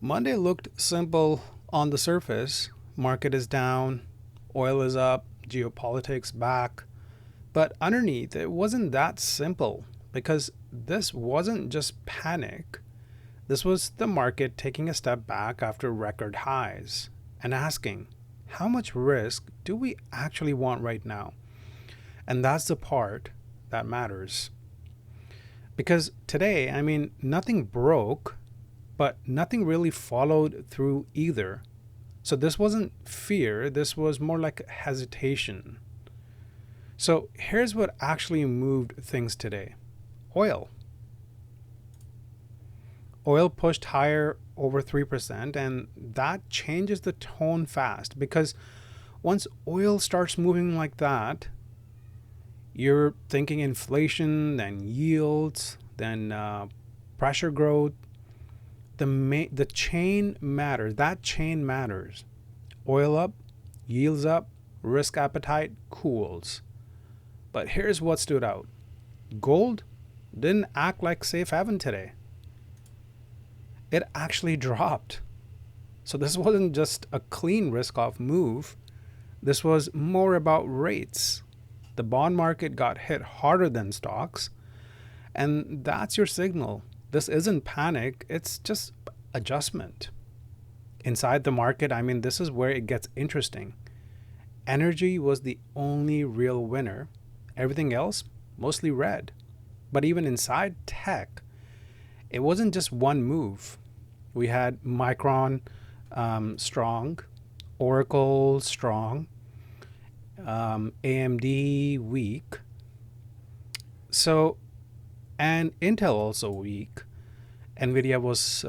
Monday looked simple on the surface. Market is down, oil is up, geopolitics back. But underneath, it wasn't that simple because this wasn't just panic. This was the market taking a step back after record highs and asking, how much risk do we actually want right now? And that's the part that matters. Because today, nothing broke, but nothing really followed through either. So this wasn't fear, this was more like hesitation. So here's what actually moved things today. Oil. Oil pushed higher over 3%, and that changes the tone fast because once oil starts moving like that, you're thinking inflation, then yields, then pressure growth. The chain matters. That chain matters. Oil up, yields up, risk appetite cools. But here's what stood out. Gold didn't act like safe haven today. It actually dropped. So this wasn't just a clean risk off move. This was more about rates. The bond market got hit harder than stocks. And that's your signal. This isn't panic, it's just adjustment. Inside the market, this is where it gets interesting. Energy was the only real winner. Everything else, mostly red. But even inside tech, it wasn't just one move. We had Micron strong, Oracle strong, AMD weak. So, and Intel also weak. NVDA was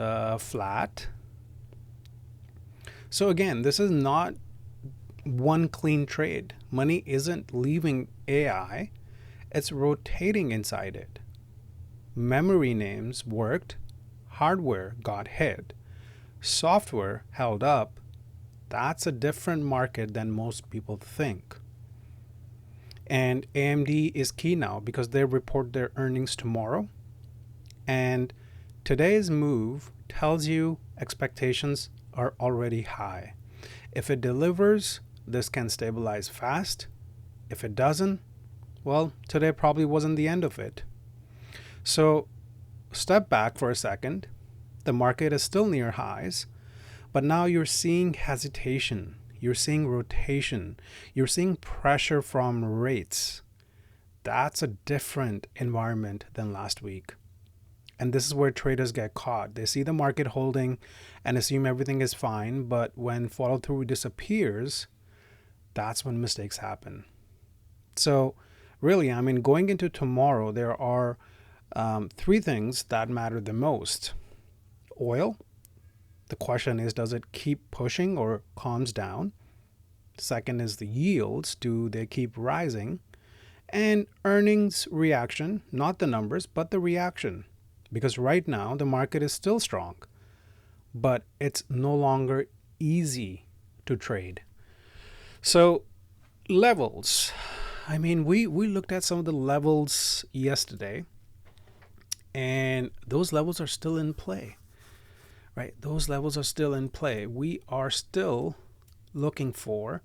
flat. So again, this is not one clean trade. Money isn't leaving AI, it's rotating inside it. Memory names worked, hardware got hit, software held up. That's a different market than most people think. And AMD is key now because they report their earnings tomorrow. And today's move tells you expectations are already high. If it delivers, this can stabilize fast. If it doesn't, well, today probably wasn't the end of it. So step back for a second. The market is still near highs, but now you're seeing hesitation. You're seeing rotation. You're seeing pressure from rates. That's a different environment than last week. And this is where traders get caught. They see the market holding and assume everything is fine, but when follow through disappears, that's when mistakes happen. So really, going into tomorrow, there are three things that matter the most. Oil. The question is, does it keep pushing or calms down? Second is the yields. Do they keep rising? And earnings reaction, not the numbers, but the reaction. Because right now, the market is still strong, but it's no longer easy to trade. So levels. We looked at some of the levels yesterday, and those levels are still in play. Right? Those levels are still in play. We are still looking for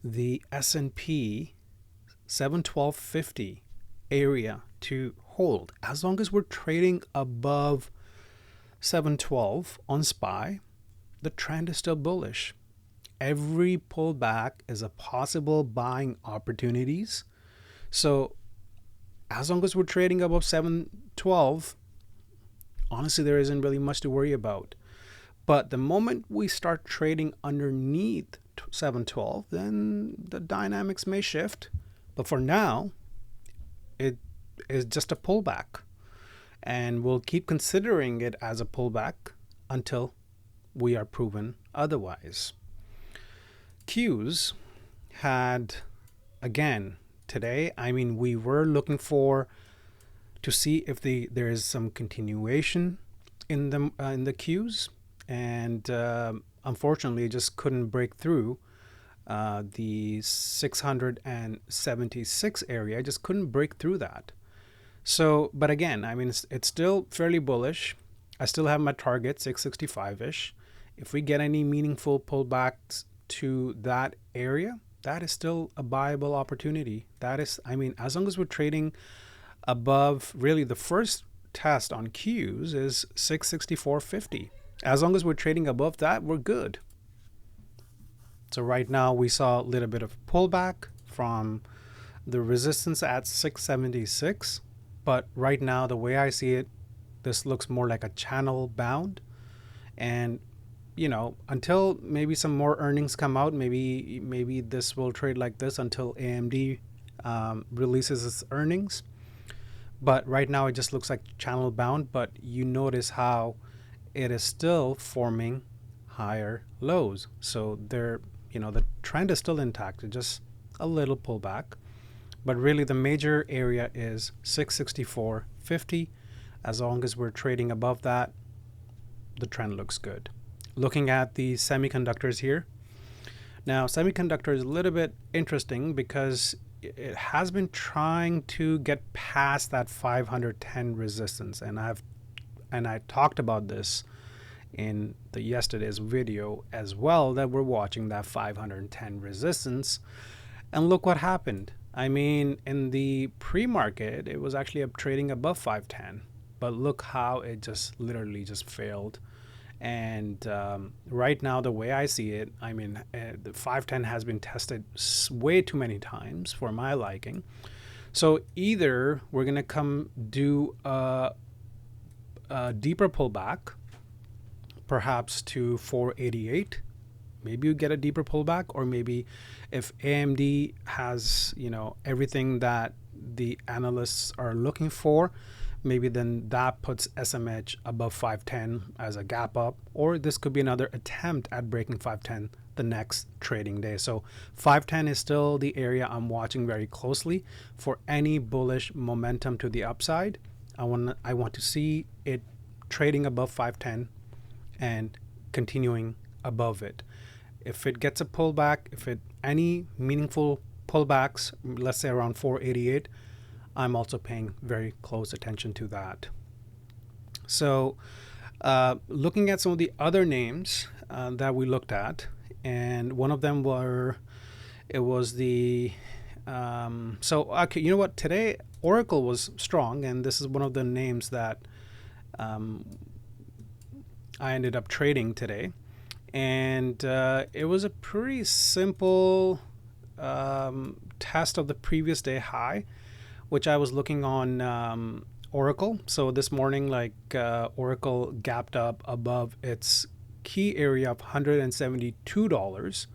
the S&P 712.50 area to hold. As long as we're trading above 712 on SPY, the trend is still bullish. Every pullback is a possible buying opportunities. So as long as we're trading above 712, honestly, there isn't really much to worry about. But the moment we start trading underneath 712, then the dynamics may shift. But for now, it is just a pullback. And we'll keep considering it as a pullback until we are proven otherwise. Qs had, again, today, we were looking to see if there is some continuation in the Qs, and unfortunately, it just couldn't break through the 676 area. I just couldn't break through that. So, but again, it's still fairly bullish. I still have my target 665-ish. If we get any meaningful pullbacks to that area, that is still a buyable opportunity. That is, I mean, as long as we're trading above, really the first test on Qs is 664.50. As long as we're trading above that, we're good. So right now we saw a little bit of pullback from the resistance at 676, but right now the way I see it, this looks more like a channel bound. And until maybe some more earnings come out, maybe this will trade like this until AMD releases its earnings. But right now it just looks like channel bound, but you notice how it is still forming higher lows. So the trend is still intact. It's just a little pullback. But really the major area is 664.50. As long as we're trading above that, the trend looks good. Looking at the semiconductors here. Now, semiconductor is a little bit interesting because it has been trying to get past that 510 resistance, and I talked about this in the yesterday's video as well, that we're watching that 510 resistance. And look what happened. I mean, in the pre-market, it was actually up trading above 510, but look how it just literally just failed. And right now, the way I see it, I mean, the 510 has been tested way too many times for my liking. So either we're going to come do a deeper pullback, perhaps to 488. Maybe you get a deeper pullback, or maybe if AMD has, everything that the analysts are looking for, maybe then that puts SMH above 510 as a gap up, or this could be another attempt at breaking 510 the next trading day. So 510 is still the area I'm watching very closely for any bullish momentum to the upside. I want to see it trading above 510 and continuing above it. If it gets a pullback, any meaningful pullbacks, let's say around 488, I'm also paying very close attention to that. So looking at some of the other names that we looked at, and one of them was the, okay, you know what, today Oracle was strong, and this is one of the names that I ended up trading today. And it was a pretty simple test of the previous day high, which I was looking on Oracle. So this morning, Oracle gapped up above its key area of $172.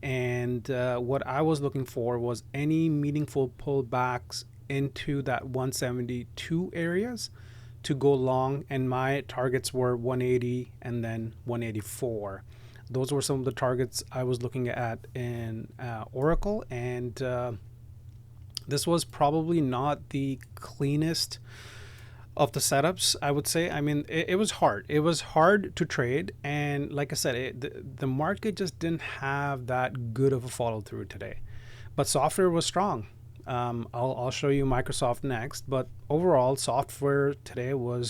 And what I was looking for was any meaningful pullbacks into that 172 areas to go long, and my targets were 180 and then 184. Those were some of the targets I was looking at in Oracle, and this was probably not the cleanest of the setups, I would say. I mean, it was hard. It was hard to trade, and like I said, the market just didn't have that good of a follow through today. But software was strong. I'll show you Microsoft next, but overall software today were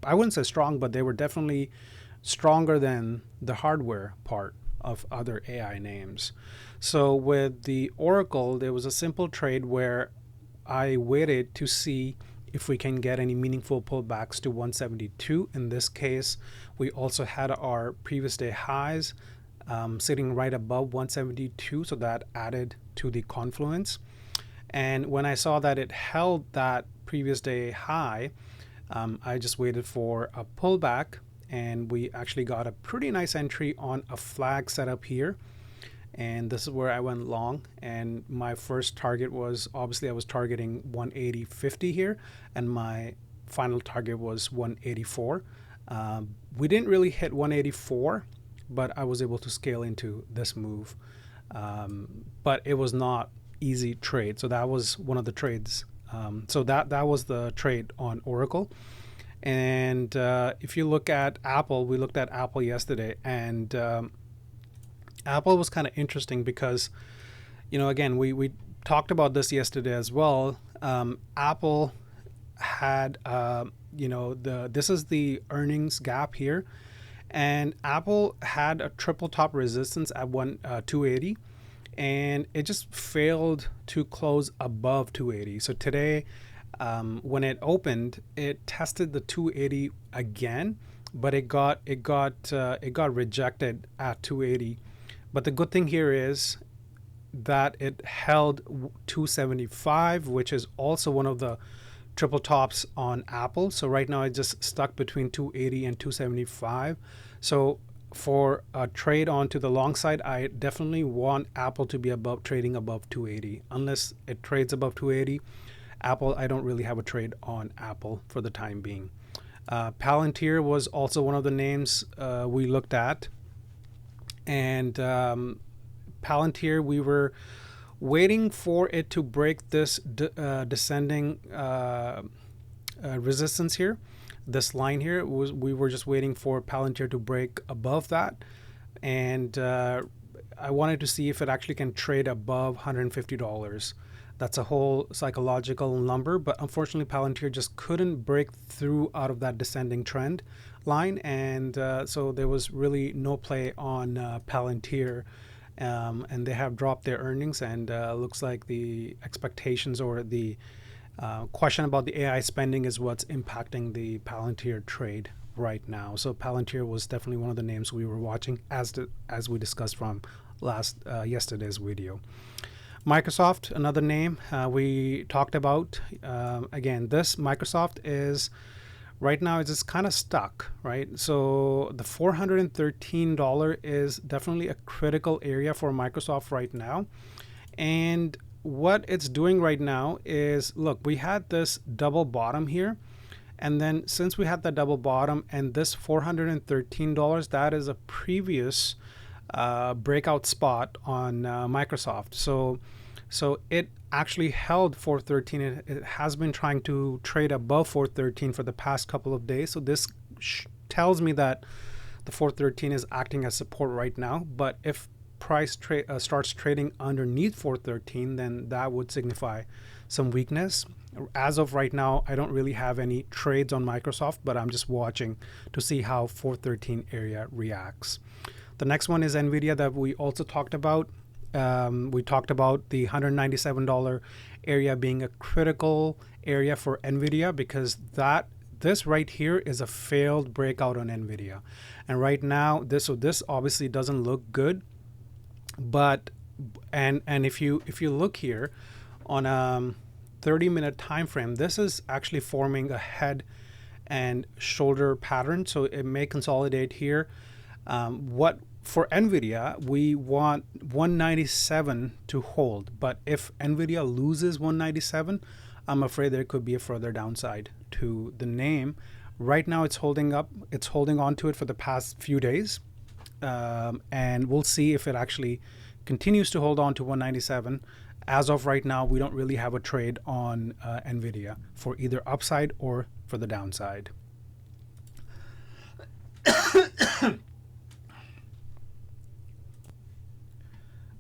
I wouldn't say strong, but they were definitely stronger than the hardware part of other AI names. So with the Oracle, there was a simple trade where I waited to see if we can get any meaningful pullbacks to 172. In this case, we also had our previous day highs sitting right above 172, so that added to the confluence. And when I saw that it held that previous day high, I just waited for a pullback, and we actually got a pretty nice entry on a flag setup here. And this is where I went long, and my first target was, obviously I was targeting 180.50 here, and my final target was 184. We didn't really hit 184, but I was able to scale into this move. But it was not easy trade. So that was one of the trades. So that was the trade on Oracle. And if you look at Apple, we looked at Apple yesterday, and Apple was kind of interesting because, again, we talked about this yesterday as well. Apple had this is the earnings gap here, and Apple had a triple top resistance at 280, and it just failed to close above 280. So today, when it opened, it tested the 280 again, but it got rejected at 280. But the good thing here is that it held 275, which is also one of the triple tops on Apple. So right now it just stuck between 280 and 275. So for a trade onto the long side, I definitely want Apple to be trading above 280. Unless it trades above 280, Apple, I don't really have a trade on Apple for the time being. Palantir was also one of the names we looked at. And Palantir, we were waiting for it to break this descending resistance here. This line here, we were just waiting for Palantir to break above that. And I wanted to see if it actually can trade above $150. That's a whole psychological number, but unfortunately Palantir just couldn't break through out of that descending trend line, and so there was really no play on Palantir, and they have dropped their earnings, and looks like the expectations or the question about the AI spending is what's impacting the Palantir trade right now. So Palantir was definitely one of the names we were watching as we discussed from yesterday's video. Microsoft, another name we talked about. Again, this Microsoft is right now, it's just kind of stuck, right? So the $413 is definitely a critical area for Microsoft right now. And what it's doing right now is, look, we had this double bottom here. And then since we had the double bottom and this $413, that is a previous breakout spot on Microsoft. So it actually held 413. It has been trying to trade above 413 for the past couple of days. So this tells me that the 413 is acting as support right now. But if price starts trading underneath 413, then that would signify some weakness. As of right now, I don't really have any trades on Microsoft, but I'm just watching to see how 413 area reacts. The next one is NVIDIA that we also talked about. We talked about the $197 area being a critical area for NVIDIA because this right here is a failed breakout on NVIDIA. And right now, this obviously doesn't look good. But and if you look here on a 30-minute time frame, this is actually forming a head and shoulder pattern. So it may consolidate here. For NVIDIA, we want 197 to hold, but if NVIDIA loses 197, I'm afraid there could be a further downside to the name. Right now, it's holding up. It's holding on to it for the past few days, and we'll see if it actually continues to hold on to 197. As of right now, we don't really have a trade on NVIDIA for either upside or for the downside.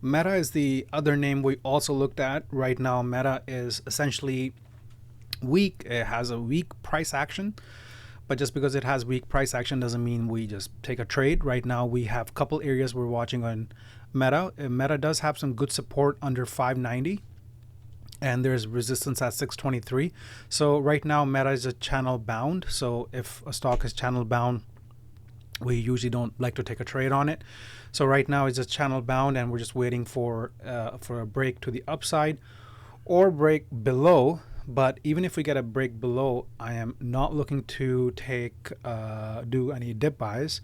Meta is the other name we also looked at. Right now, Meta is essentially weak. It has a weak price action, but just because it has weak price action doesn't mean we just take a trade. Right now, we have a couple areas we're watching on Meta. Meta does have some good support under 590, and there's resistance at 623. So right now, Meta is a channel bound. So if a stock is channel bound, we usually don't like to take a trade on it. So right now it's just channel bound, and we're just waiting for a break to the upside or break below. But even if we get a break below, I am not looking to do any dip buys.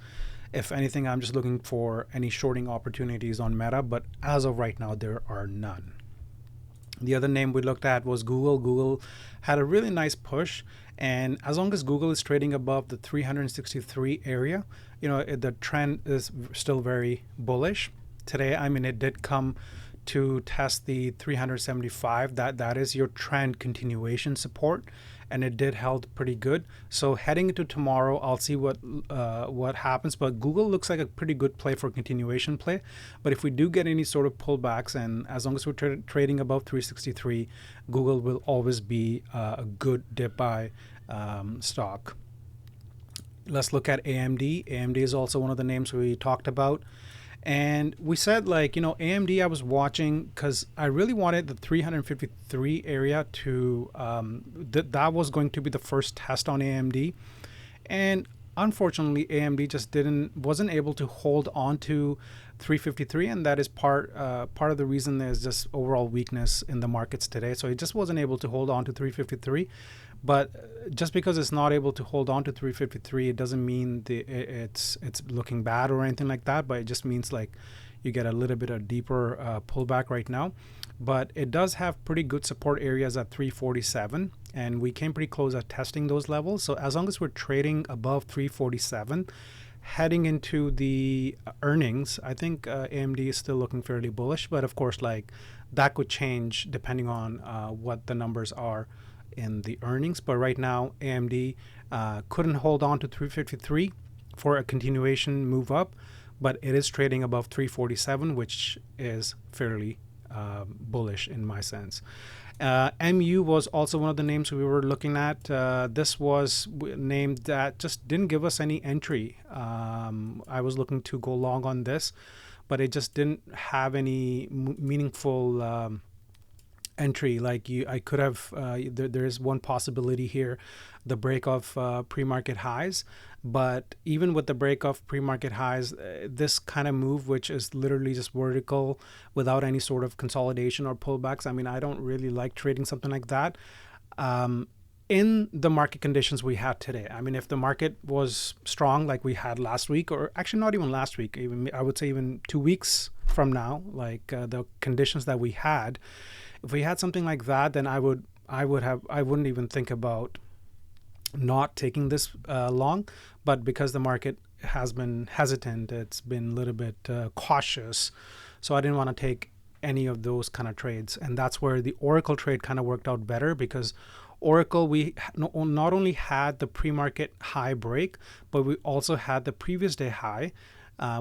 If anything, I'm just looking for any shorting opportunities on Meta. But as of right now, there are none. The other name we looked at was Google. Google had a really nice push. And as long as Google is trading above the 363 area, the trend is still very bullish. Today, it did come to test the 375. That is your trend continuation support, and it did held pretty good. So heading into tomorrow, I'll see what happens. But Google looks like a pretty good play for continuation play. But if we do get any sort of pullbacks, and as long as we're trading above 363, Google will always be a good dip buy stock. Let's look at AMD. AMD is also one of the names we talked about. And we said, like, AMD I was watching because I really wanted the 353 area to, that was going to be the first test on AMD. And unfortunately, AMD just wasn't able to hold on to 353, and that is part of the reason there's just overall weakness in the markets today. So it just wasn't able to hold on to 353. But just because it's not able to hold on to 353, it doesn't mean it's looking bad or anything like that. But it just means like you get a little bit of deeper pullback right now. But it does have pretty good support areas at 347, and we came pretty close at testing those levels. So as long as we're trading above 347, heading into the earnings, I think AMD is still looking fairly bullish. But of course, like that could change depending on what the numbers are in the earnings. But right now, AMD couldn't hold on to 353 for a continuation move up, but it is trading above 347, which is fairly bullish in my sense. MU was also one of the names we were looking at. This was named that just didn't give us any entry. I was looking to go long on this, but it just didn't have any meaningful entry. Like I could have, there is one possibility here, the break of pre-market highs. But even with the break of pre-market highs, this kind of move, which is literally just vertical without any sort of consolidation or pullbacks, I mean, I don't really like trading something like that. In the market conditions we had today, I mean, if the market was strong like we had last week, or actually not even last week, even I would say even 2 weeks from now, like the conditions that we had, if we had something like that, then I wouldn't even think about not taking this long. But because the market has been hesitant, it's been a little bit cautious, so I didn't want to take any of those kind of trades. And that's where the Oracle trade kind of worked out better, because Oracle, we not only had the pre-market high break, but we also had the previous day high,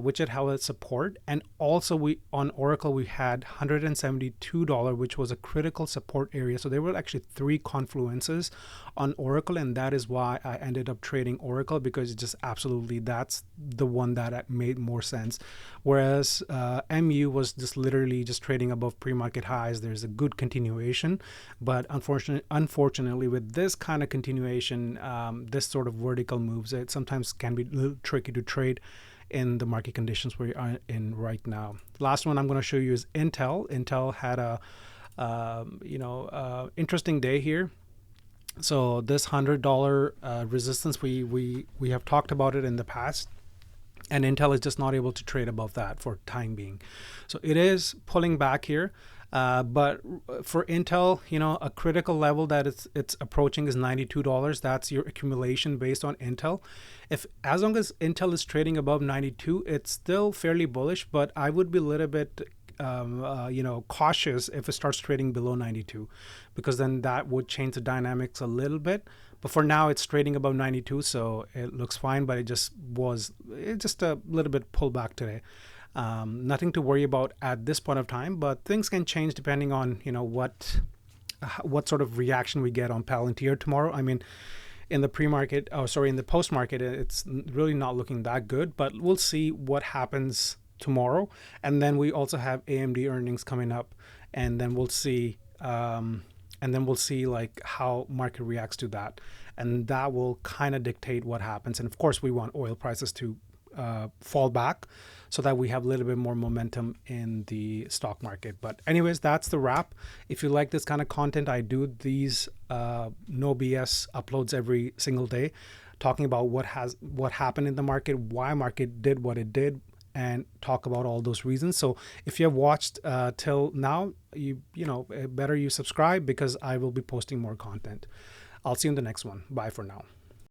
which it held its support. And also on Oracle, we had $172, which was a critical support area. So there were actually 3 confluences on Oracle, and that is why I ended up trading Oracle, because it's just absolutely, that's the one that made more sense. Whereas MU was just literally just trading above pre-market highs. There's a good continuation, but unfortunately with this kind of continuation, this sort of vertical moves, it sometimes can be a little tricky to trade in the market conditions we are in right now. Last one I'm going to show you is Intel. Intel had a interesting day here. So this $100 resistance, we have talked about it in the past, and Intel is just not able to trade above that for time being. So it is pulling back here. But for Intel, a critical level that it's approaching is $92. That's your accumulation based on Intel. As long as Intel is trading above 92, it's still fairly bullish. But I would be a little bit, cautious if it starts trading below 92, because then that would change the dynamics a little bit. But for now, it's trading above 92, so it looks fine. But it's just a little bit pullback today. Nothing to worry about at this point of time, but things can change depending on what sort of reaction we get on PLTR tomorrow. I mean, in the in the post-market, it's really not looking that good, but we'll see what happens tomorrow. And then we also have AMD earnings coming up, and then we'll see like how market reacts to that, and that will kind of dictate what happens. And of course, we want oil prices to fall back so that we have a little bit more momentum in the stock market. But anyways, that's the wrap. If you like this kind of content, I do these no BS uploads every single day, talking about what happened in the market, why market did what it did, and talk about all those reasons. So if you have watched till now, better you subscribe, because I will be posting more content. I'll see you in the next one. Bye for now.